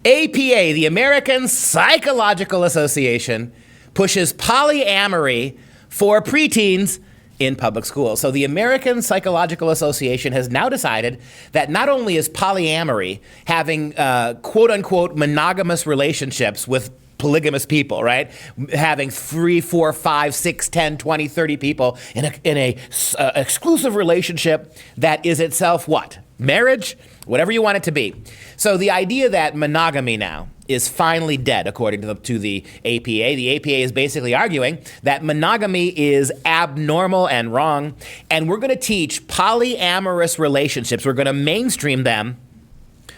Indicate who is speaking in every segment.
Speaker 1: APA, the American Psychological Association, pushes polyamory for preteens in public schools. So the American Psychological Association has now decided that not only is polyamory, having quote unquote monogamous relationships with polygamous people, right? Having 3, 4, 5, 6, 10, 20, 30 people in a exclusive relationship that is itself what? Marriage? Whatever you want it to be. So the idea that monogamy now is finally dead, according to the APA. The APA is basically arguing that monogamy is abnormal and wrong, and we're going to teach polyamorous relationships. We're going to mainstream them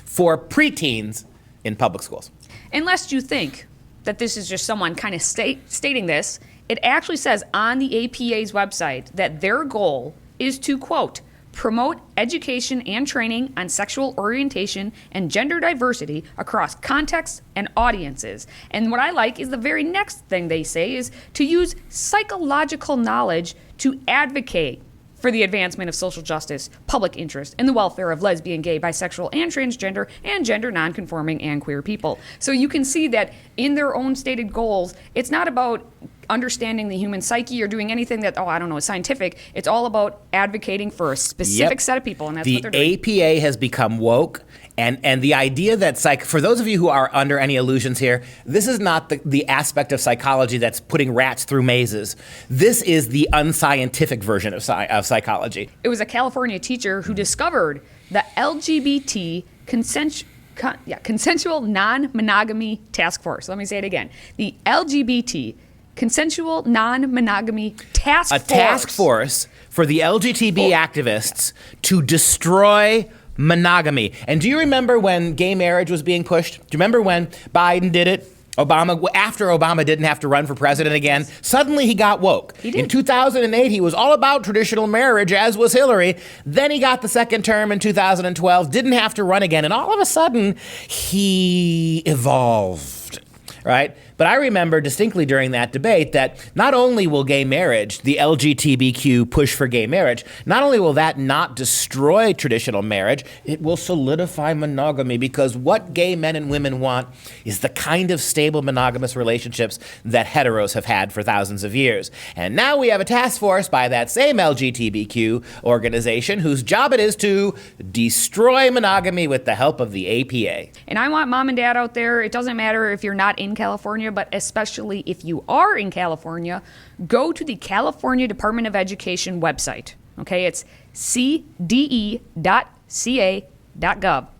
Speaker 1: for preteens in public schools.
Speaker 2: Unless you think that this is just someone kind of stating this, it actually says on the APA's website that their goal is to, quote, promote education and training on sexual orientation and gender diversity across contexts and audiences. And what I like is the very next thing they say is to use psychological knowledge to advocate for the advancement of social justice, public interest, and the welfare of lesbian, gay, bisexual, and transgender, and gender nonconforming and queer people. So you can see that in their own stated goals, it's not about understanding the human psyche or doing anything that, is scientific. It's all about advocating for a specific set of people, and that's what they're doing.
Speaker 1: The APA has become woke, and the idea that for those of you who are under any illusions here, this is not the aspect of psychology that's putting rats through mazes. This is the unscientific version of psychology.
Speaker 2: It was a California teacher who discovered the LGBT consensual non-monogamy task force. Let me say it again. The LGBT Consensual Non-Monogamy Task Force.
Speaker 1: A task force for the LGTB activists to destroy monogamy. And do you remember when gay marriage was being pushed? Do you remember when Biden did it? After Obama didn't have to run for president again, suddenly he got woke.
Speaker 2: He did.
Speaker 1: In 2008, he was all about traditional marriage, as was Hillary. Then he got the second term in 2012, didn't have to run again, and all of a sudden, he evolved, right? But I remember distinctly during that debate that not only will gay marriage, the LGBTQ push for gay marriage, not only will that not destroy traditional marriage, it will solidify monogamy, because what gay men and women want is the kind of stable monogamous relationships that heteros have had for thousands of years. And now we have a task force by that same LGBTQ organization whose job it is to destroy monogamy with the help of the APA.
Speaker 2: And I want mom and dad out there, it doesn't matter if you're not in California, but especially if you are in California, go to the California Department of Education website. Okay, it's cde.ca.gov,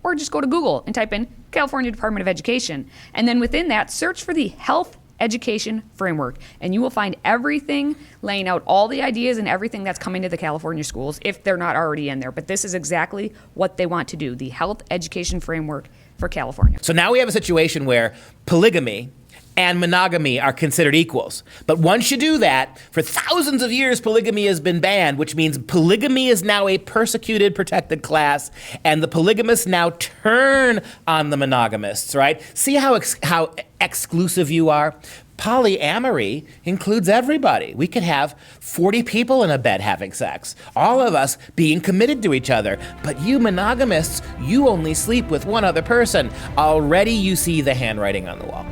Speaker 2: or just go to Google and type in California Department of Education. And then within that, search for the Health Education Framework, and you will find everything laying out all the ideas and everything that's coming to the California schools if they're not already in there. But this is exactly what they want to do, the Health Education Framework for California.
Speaker 1: So now we have a situation where polygamy and monogamy are considered equals. But once you do that, for thousands of years, polygamy has been banned, which means polygamy is now a persecuted, protected class, and the polygamists now turn on the monogamists, right? See how exclusive you are? Polyamory includes everybody. We could have 40 people in a bed having sex, all of us being committed to each other. But you monogamists, you only sleep with one other person. Already you see the handwriting on the wall.